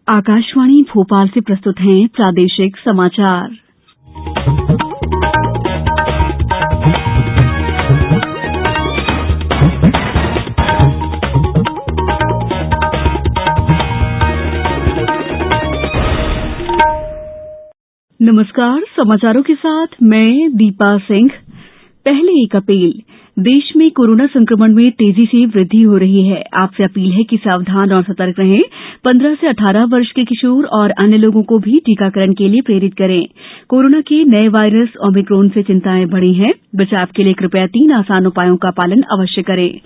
आकाशवाणी भोपाल से प्रस्तुत हैं प्रादेशिक समाचार। नमस्कार, समाचारों के साथ मैं दीपा सिंह। पहले एक अपील। देश में कोरोना संक्रमण में तेजी से वृद्धि हो रही है। आपसे अपील है कि सावधान और सतर्क रहें। 15 से 18 वर्ष के किशोर और अन्य लोगों को भी टीकाकरण के लिए प्रेरित करें। कोरोना के नए वायरस ओमिक्रॉन से चिंताएं बढ़ी हैं। बचाव के लिए कृपया 3 आसान उपायों का पालन अवश्य करें।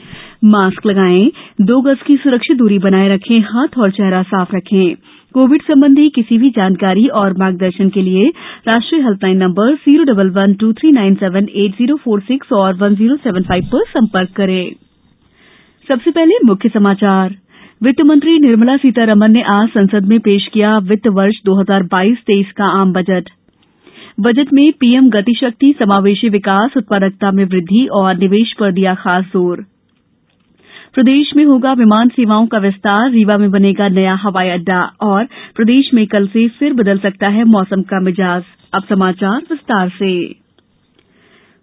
मास्क लगाएं, 2 गज की सुरक्षित दूरी बनाए रखें, हाथ और चेहरा साफ रखें। कोविड संबंधी किसी भी जानकारी और मार्गदर्शन के लिए राष्ट्रीय हेल्पलाइन नंबर 01123978046 और 1075 पर संपर्क करें। सबसे पहले मुख्य समाचार। वित्त मंत्री निर्मला सीतारमण ने आज संसद में पेश किया वित्त वर्ष 2022-23 का आम बजट। बजट में पीएम गति शक्ति, समावेशी विकास, उत्पादकता में वृद्धि और निवेश पर दिया खास जोर। प्रदेश में होगा विमान सेवाओं का विस्तार, रीवा में बनेगा नया हवाई अड्डा और प्रदेश में कल से फिर बदल सकता है मौसम का मिजाज। अब समाचार विस्तार से।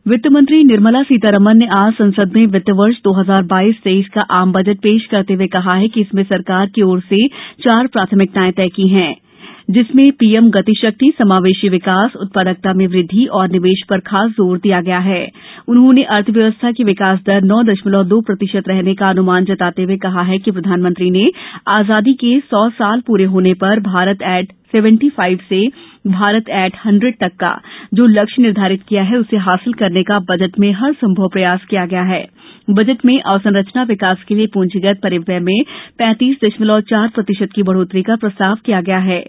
वित्त मंत्री निर्मला सीतारमण ने आज संसद में वित्त वर्ष 2022-23 का आम बजट पेश करते हुए कहा है कि इसमें सरकार की ओर से 4 प्राथमिकताएं तय की हैं, जिसमें पीएम गति शक्ति, समावेशी विकास, उत्पादकता में वृद्धि और निवेश पर खास जोर दिया गया है। उन्होंने अर्थव्यवस्था की विकास दर 9.2% रहने का अनुमान जताते हुए कहा है कि प्रधानमंत्री ने आजादी के 100 साल पूरे होने पर भारत एट 75 से भारत एट 100 तक का जो लक्ष्य निर्धारित किया है उसे हासिल करने का बजट में हर संभव प्रयास किया गया है। बजट में अवसंरचना विकास के लिए पूंजीगत परिव्यय में 35.4% की बढ़ोतरी का प्रस्ताव किया गया है।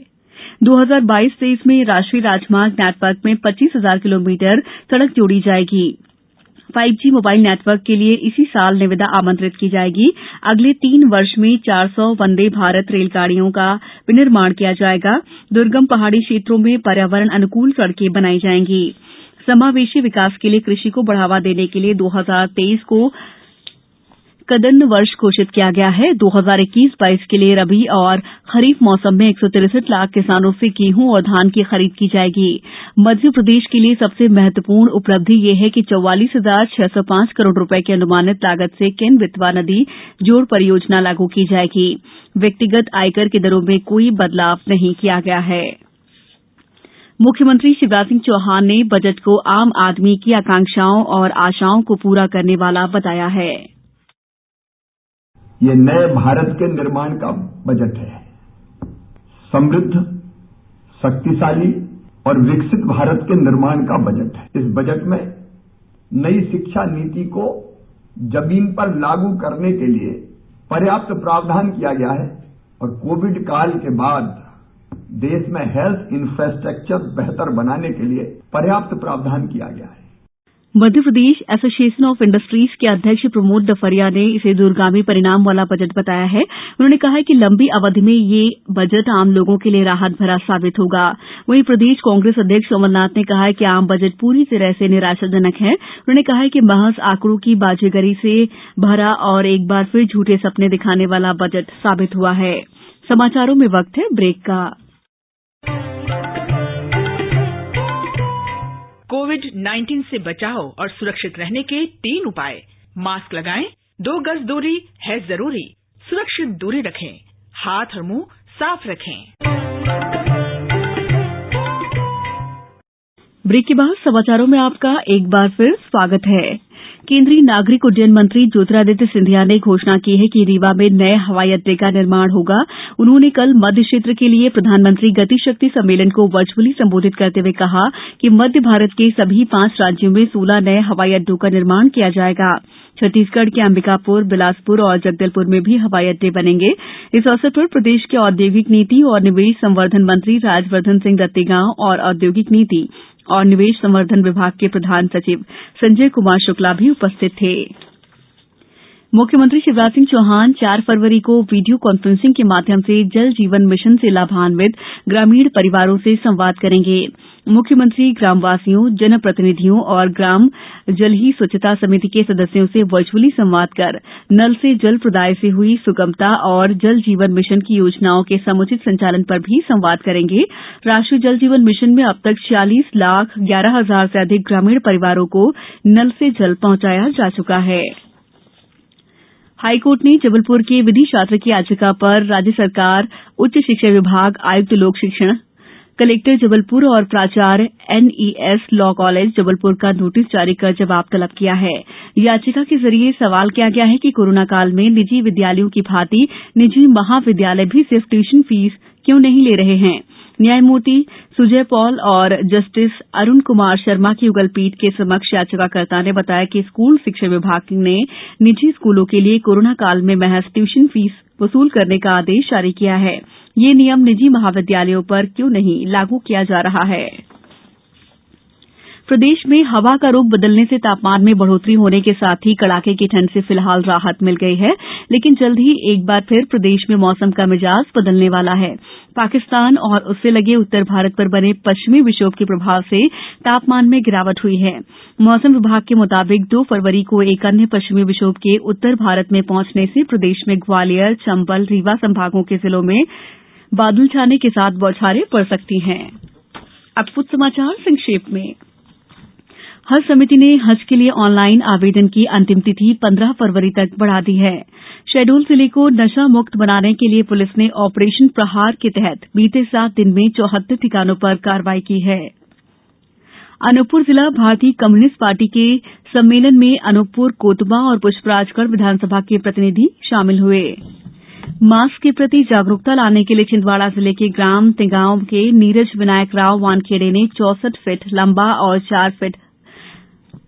2022-23 में राष्ट्रीय राजमार्ग नेटवर्क में 25,000 किलोमीटर सड़क जोड़ी जाएगी। 5G मोबाइल नेटवर्क के लिए इसी साल निविदा आमंत्रित की जाएगी। अगले 3 वर्ष में 400 वंदे भारत रेलगाड़ियों का विनिर्माण किया जाएगा। दुर्गम पहाड़ी क्षेत्रों में पर्यावरण अनुकूल सड़कें बनाई जाएंगी। समावेशी विकास के लिए कृषि को बढ़ावा देने के लिए 2023 को कदन्न वर्ष घोषित किया गया है। 2021-22 के लिए रबी और खरीफ मौसम में 163 लाख किसानों से गेहूं और धान की खरीद की जाएगी। मध्य प्रदेश के लिए सबसे महत्वपूर्ण उपलब्धि यह है कि 44,605 करोड़ रुपए की अनुमानित लागत से केन बेतवा नदी जोड़ परियोजना लागू की जाएगी। व्यक्तिगत आयकर की दरों में कोई बदलाव नहीं किया गया है। मुख्यमंत्री शिवराज सिंह चौहान ने बजट को आम आदमी की आकांक्षाओं और आशाओं को पूरा करने वाला बताया है। ये नए भारत के निर्माण का बजट है। समृद्ध, शक्तिशाली और विकसित भारत के निर्माण का बजट है। इस बजट में नई शिक्षा नीति को जमीन पर लागू करने के लिए पर्याप्त प्रावधान किया गया है और कोविड काल के बाद देश में हेल्थ इंफ्रास्ट्रक्चर बेहतर बनाने के लिए पर्याप्त प्रावधान किया गया है। Madhya Pradesh association of industries के अध्यक्ष प्रमोद दफरिया ने इसे दूरगामी परिणाम वाला बजट बताया है। उन्होंने कहा कि लंबी अवधि में ये बजट आम लोगों के लिए राहत भरा साबित होगा। वहीं प्रदेश कांग्रेस अध्यक्ष कमलनाथ ने कहा है कि आम बजट पूरी तरह से निराशाजनक है। उन्होंने कहा है कि महज आंकड़ों की बाजीगरी से भरा और एक बार फिर झूठे सपने दिखाने वाला बजट साबित हुआ है। समाचारों में वक्त है ब्रेक का। कोविड-19 से बचाव और सुरक्षित रहने के 3 उपाय। मास्क लगाएं, 2 गज दूरी है जरूरी, सुरक्षित दूरी रखें, हाथ और मुंह साफ रखें। ब्रेक के बाद समाचारों में आपका एक बार फिर स्वागत है। केंद्रीय नागरिक उड्डयन मंत्री ज्योतिरादित्य सिंधिया ने घोषणा की है कि रीवा में नए हवाई अड्डे का निर्माण होगा। उन्होंने कल मध्य क्षेत्र के लिए प्रधानमंत्री गति शक्ति सम्मेलन को वर्चुअली संबोधित करते हुए कहा कि मध्य भारत के सभी 5 राज्यों में 16 नए हवाई अड्डों का निर्माण किया जाएगा। छत्तीसगढ़ के अंबिकापुर, बिलासपुर और जगदलपुर में भी हवाई अड्डे बनेंगे। इस अवसर पर प्रदेश के औद्योगिक नीति और निवेश संवर्धन मंत्री राजवर्धन सिंह दत्तीगांव और औद्योगिक नीति और निवेश संवर्धन विभाग के प्रधान सचिव संजय कुमार शुक्ला भी उपस्थित थे। मुख्यमंत्री शिवराज सिंह चौहान 4 फरवरी को वीडियो कॉन्फ्रेंसिंग के माध्यम से जल जीवन मिशन से लाभान्वित ग्रामीण परिवारों से संवाद करेंगे। मुख्यमंत्री ग्रामवासियों, जनप्रतिनिधियों और ग्राम जल ही स्वच्छता समिति के सदस्यों से वर्चुअली संवाद कर नल से जल प्रदाय से हुई सुगमता और जल जीवन मिशन की योजनाओं के समुचित संचालन पर भी संवाद करेंगे। राष्ट्रीय जल जीवन मिशन में अब तक 46,11,000 से अधिक ग्रामीण परिवारों को नल से जल पहुंचाया जा चुका है। हाईकोर्ट ने जबलपुर के विधि छात्र की याचिका पर राज्य सरकार, उच्च शिक्षा विभाग, आयुक्त लोक शिक्षण, कलेक्टर जबलपुर और प्राचार्य एनईएस लॉ कॉलेज जबलपुर का नोटिस जारी कर जवाब तलब किया है। याचिका के जरिए सवाल किया गया है कि कोरोना काल में निजी विद्यालयों की भांति निजी महाविद्यालय भी सिर्फ ट्यूशन फीस क्यों नहीं ले रहे हैं। न्यायमूर्ति सुजय पॉल और जस्टिस अरुण कुमार शर्मा की युगल पीठ के समक्ष याचिकाकर्ता ने बताया कि स्कूल शिक्षा विभाग ने निजी स्कूलों के लिए कोरोना काल में महज ट्यूशन फीस वसूल करने का आदेश जारी किया है। ये नियम निजी महाविद्यालयों पर क्यों नहीं लागू किया जा रहा है। प्रदेश में हवा का रुख बदलने से तापमान में बढ़ोतरी होने के साथ ही कड़ाके की ठंड से फिलहाल राहत मिल गई है, लेकिन जल्द ही एक बार फिर प्रदेश में मौसम का मिजाज बदलने वाला है। पाकिस्तान और उससे लगे उत्तर भारत पर बने पश्चिमी विक्षोभ के प्रभाव से तापमान में गिरावट हुई है। मौसम विभाग के मुताबिक 2 फरवरी को एक अन्य पश्चिमी विक्षोभ के उत्तर भारत में पहुंचने से प्रदेश में ग्वालियर, चंबल, रीवा संभागों के जिलों में बादल छाने के साथ बौछारें पड़ सकती हैं। अब कुछ समाचार संक्षेप में। हज समिति ने हज के लिए ऑनलाइन आवेदन की अंतिम तिथि 15 फरवरी तक बढ़ा दी है। शहडोल जिले को नशा मुक्त बनाने के लिए पुलिस ने ऑपरेशन प्रहार के तहत बीते 7 दिन में 74 ठिकानों पर कार्रवाई की है। अनूपपुर जिला भारतीय कम्युनिस्ट पार्टी के सम्मेलन में अनूपपुर, कोतबा और पुष्पराजगढ़ विधानसभा के प्रतिनिधि शामिल हुए। मास्क के प्रति जागरूकता लाने के लिए छिंदवाड़ा जिले के ग्राम तिगांव के नीरज विनायक राव वानखेड़े ने 64 फीट लंबा और 4 फीट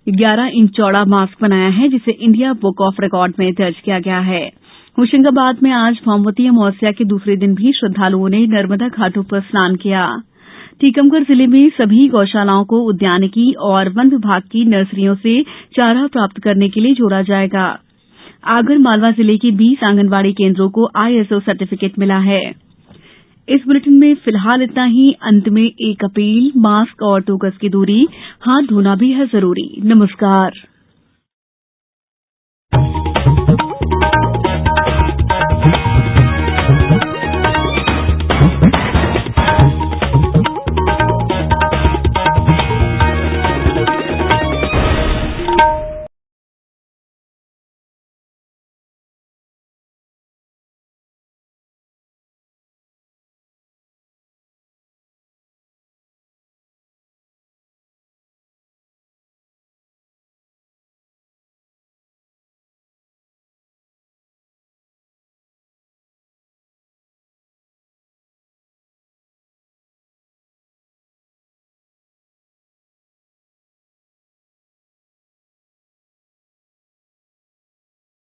11 इंच चौड़ा मास्क बनाया है, जिसे इंडिया बुक ऑफ रिकॉर्ड में दर्ज किया गया है। होशंगाबाद में आज भामवती अमावस्या के दूसरे दिन भी श्रद्धालुओं ने नर्मदा घाटों पर स्नान किया। टीकमगढ़ जिले में सभी गौशालाओं को उद्यानिकी और वन विभाग की नर्सरियों से चारा प्राप्त करने के लिए जोड़ा जाएगा। आगर मालवा जिले के 20 आंगनबाड़ी केंद्रों को ISO सर्टिफिकेट मिला है। इस बुलेटिन में फिलहाल इतना ही। अंत में एक अपील, मास्क और 2 गज की दूरी, हाथ धोना भी है जरूरी। नमस्कार।